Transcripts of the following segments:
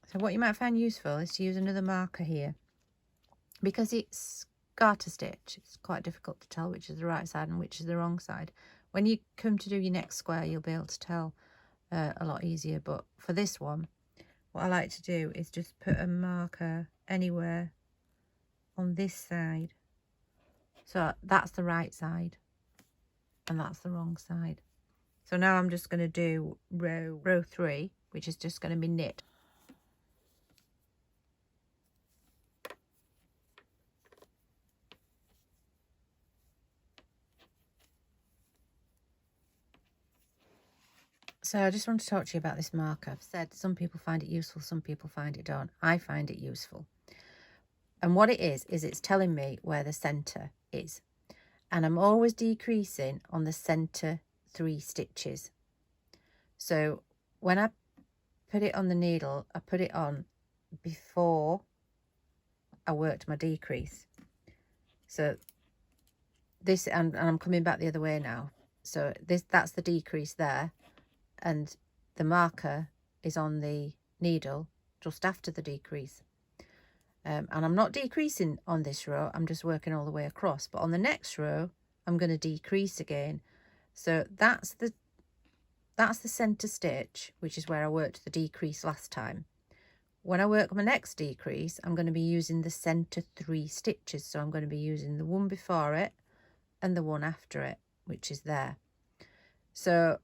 So what you might find useful is to use another marker here. Because it's garter stitch, it's quite difficult to tell which is the right side and which is the wrong side. When you come to do your next square, you'll be able to tell a lot easier. But for this one, what I like to do is just put a marker anywhere on this side. So that's the right side and that's the wrong side. So now I'm just going to do row 3, which is just going to be knit. So I just want to talk to you about this marker. I've said some people find it useful, some people find it don't. I find it useful. And what it is it's telling me where the centre is. And I'm always decreasing on the centre 3 stitches. So when I put it on the needle, I put it on before I worked my decrease. So this, and I'm coming back the other way now. So that's the decrease there. And the marker is on the needle just after the decrease. And I'm not decreasing on this row, I'm just working all the way across. But on the next row, I'm going to decrease again. So that's the centre stitch, which is where I worked the decrease last time. When I work my next decrease, I'm going to be using the centre 3 stitches. So I'm going to be using the one before it and the one after it, which is there. So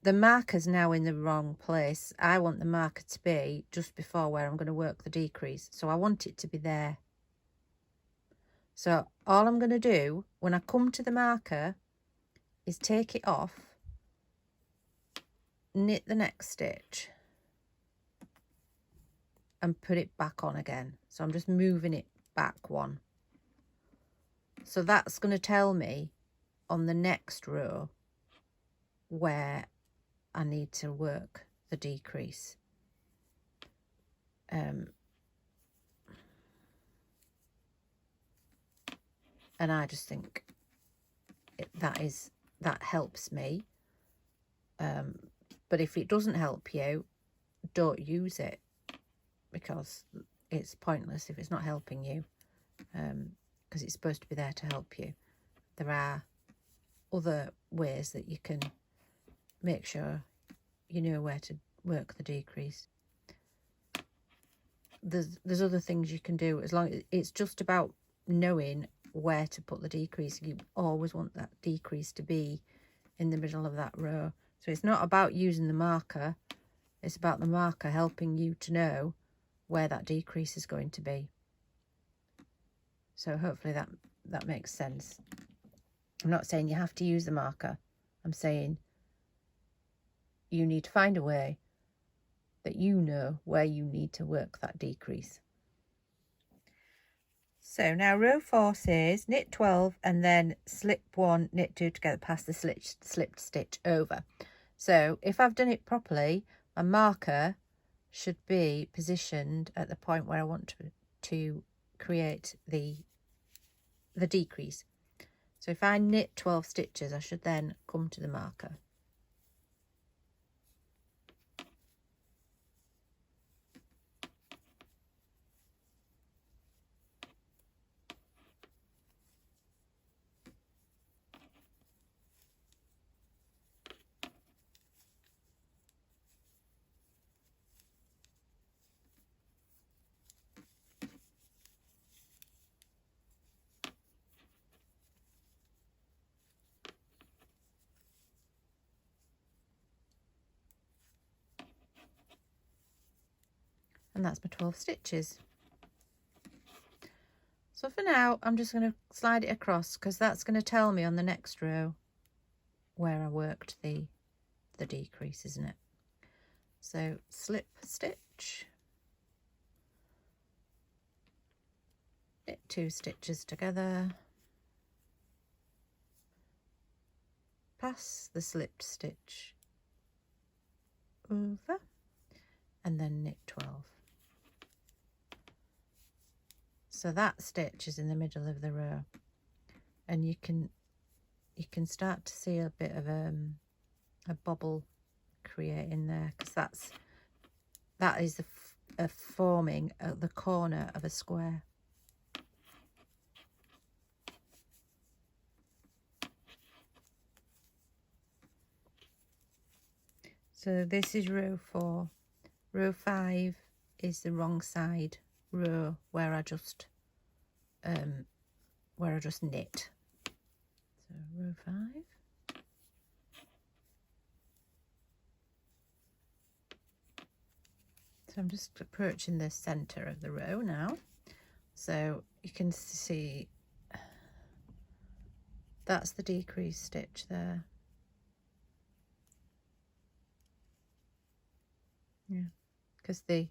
the marker's now in the wrong place. I want the marker to be just before where I'm going to work the decrease. So I want it to be there. So all I'm going to do when I come to the marker is take it off, knit the next stitch and put it back on again. So I'm just moving it back one. So that's going to tell me on the next row where I need to work the decrease. And I just think that helps me. But if it doesn't help you, don't use it, because it's pointless if it's not helping you, because it's supposed to be there to help you. There are other ways that you can make sure you know where to work the decrease. There's other things you can do, as long as it's just about knowing where to put the decrease. You always want that decrease to be in the middle of that row. So it's not about using the marker, it's about the marker helping you to know where that decrease is going to be. So hopefully that makes sense. I'm not saying you have to use the marker. I'm saying you need to find a way that you know where you need to work that decrease. So now row 4 says knit 12 and then slip 1, knit 2 together, pass the slipped stitch over. So if I've done it properly, my marker should be positioned at the point where I want to create the decrease. So if I knit 12 stitches, I should then come to the marker. And that's my 12 stitches. So for now, I'm just going to slide it across, because that's going to tell me on the next row where I worked the decrease, isn't it? So slip stitch, knit 2 stitches together, pass the slipped stitch over, and then knit 12. So that stitch is in the middle of the row, and you can start to see a bit of a bobble creating there, because that is forming at the corner of a square. So this is row 4. Row 5 is the wrong side row where I just knit. So row 5. So I'm just approaching the center of the row now. So you can see that's the decrease stitch there. Yeah, because the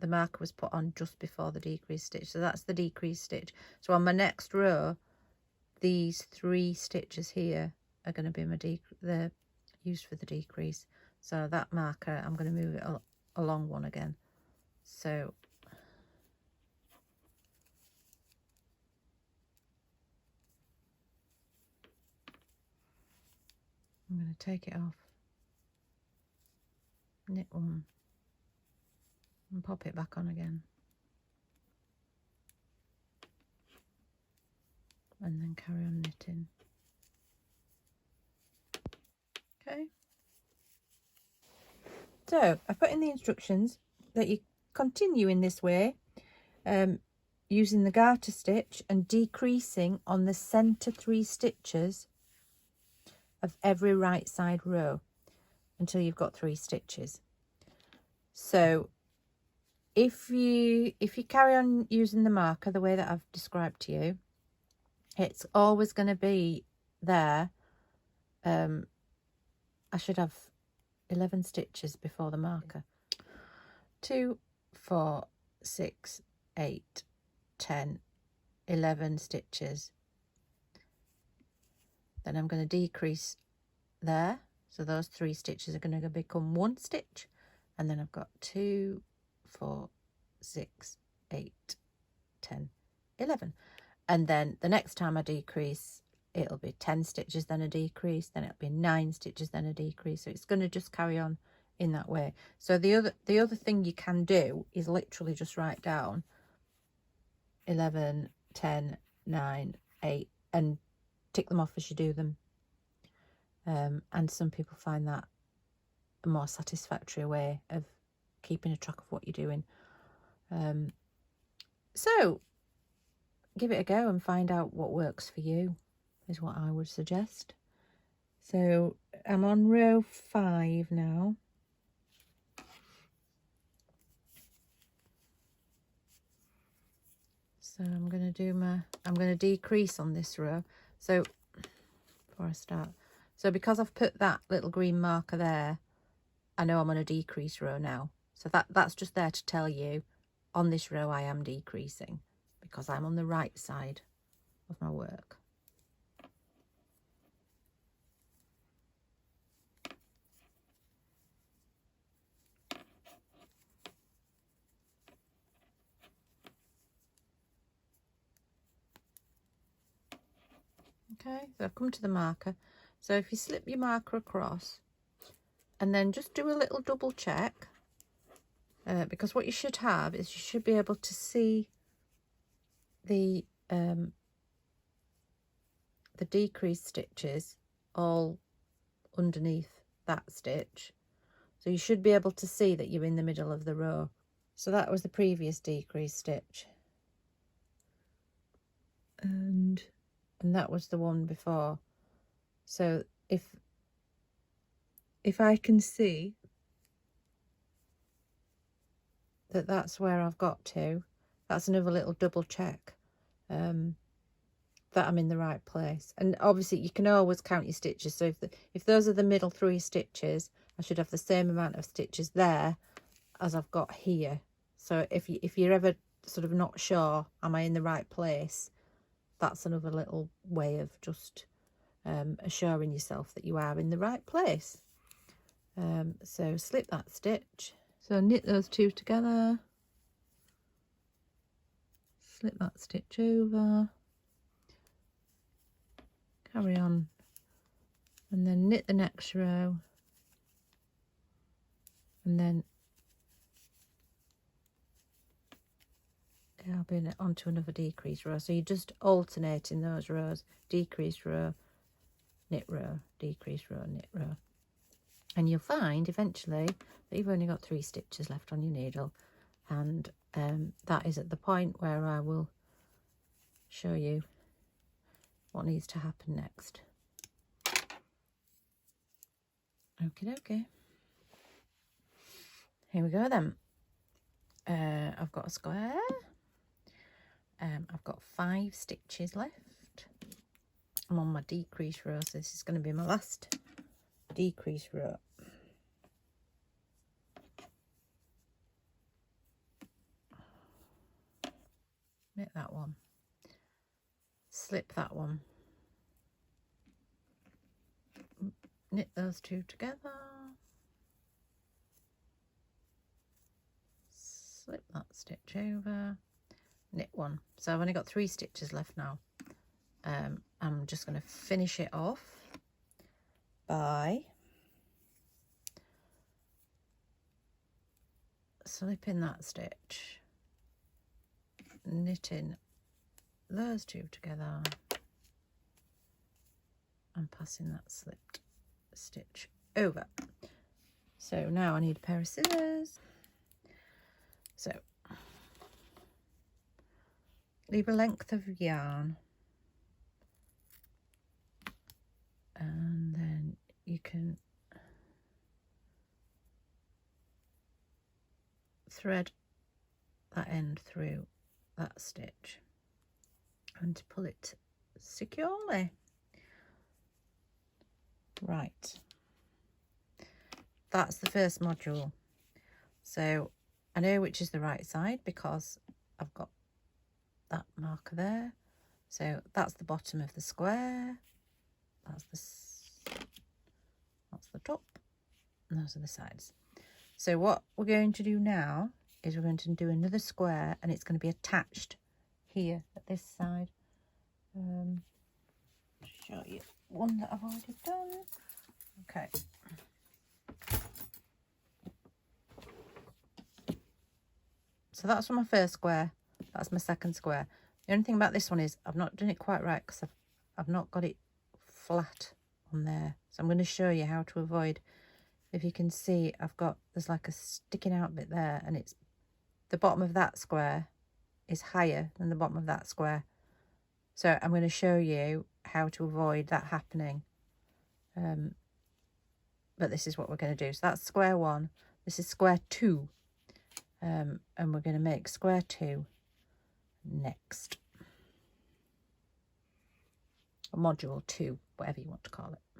marker was put on just before the decrease stitch. So that's the decrease stitch. So on my next row, these 3 stitches here are going to be my they're used for the decrease. So that marker, I'm going to move it along one again. So I'm going to take it off, knit one, and pop it back on again. And then carry on knitting. Okay. So I put in the instructions that you continue in this way, using the garter stitch and decreasing on the center 3 stitches of every right side row until you've got 3 stitches. So if you carry on using the marker the way that I've described to you, it's always going to be there. I should have 11 stitches before the marker. 2, 4, 6, 8, 10, 11 stitches. Then I'm going to decrease there. So those 3 stitches are going to become 1 stitch. And then I've got 2, 4, 6, 8, 10, 11. And then the next time I decrease, it'll be 10 stitches, then a decrease, then it'll be 9 stitches, then a decrease. So it's going to just carry on in that way. So the other thing you can do is literally just write down 11, 10, 9, 8 and tick them off as you do them. And some people find that a more satisfactory way of keeping a track of what you're doing. So give it a go and find out what works for you, is what I would suggest. So I'm on row 5 now. So I'm going to decrease on this row. So before I start, so because I've put that little green marker there, I know I'm on a decrease row now. So that's just there to tell you on this row I am decreasing because I'm on the right side of my work. Okay, so I've come to the marker. So if you slip your marker across and then just do a little double check, because what you should have is you should be able to see the decrease stitches all underneath that stitch. So you should be able to see that you're in the middle of the row. So that was the previous decrease stitch. And that was the one before. So if I can see that that's where I've got to, that's another little double check that I'm in the right place. And obviously you can always count your stitches. So if those are the middle 3 stitches, I should have the same amount of stitches there as I've got here. So if you're ever sort of not sure, am I in the right place, that's another little way of just assuring yourself that you are in the right place. So slip that stitch. So knit those 2 together, slip that stitch over, carry on, and then knit the next row, and then I'll be onto another decrease row. So you're just alternating those rows, decrease row, knit row, decrease row, knit row. And you'll find eventually that you've only got 3 stitches left on your needle, and that is at the point where I will show you what needs to happen next. Okay. Here we go then. I've got a square. I've got 5 stitches left. I'm on my decrease row, so this is going to be my last decrease row. Knit that one, slip that one, knit those 2 together, slip that stitch over, knit one. So I've only got 3 stitches left now. I'm just going to finish it off by slipping that stitch, knitting those 2 together and passing that slipped stitch over. So now I need a pair of scissors. So leave a length of yarn, and then you can thread that end through that stitch and pull it securely. Right, that's the first module. So I know which is the right side because I've got that marker there. So that's the bottom of the square, that's the top, and those are the sides. So what we're going to do now is we're going to do another square, and it's going to be attached here at this side. Show you one that I've already done. Okay. So that's for my first square. That's my second square. The only thing about this one is I've not done it quite right because I've not got it flat on there. So I'm going to show you how to avoid. If you can see, there's like a sticking out bit there, and it's the bottom of that square is higher than the bottom of that square. So I'm going to show you how to avoid that happening. But this is what we're going to do. So that's square 1. This is square 2. And we're going to make square 2 next. Or module 2, whatever you want to call it.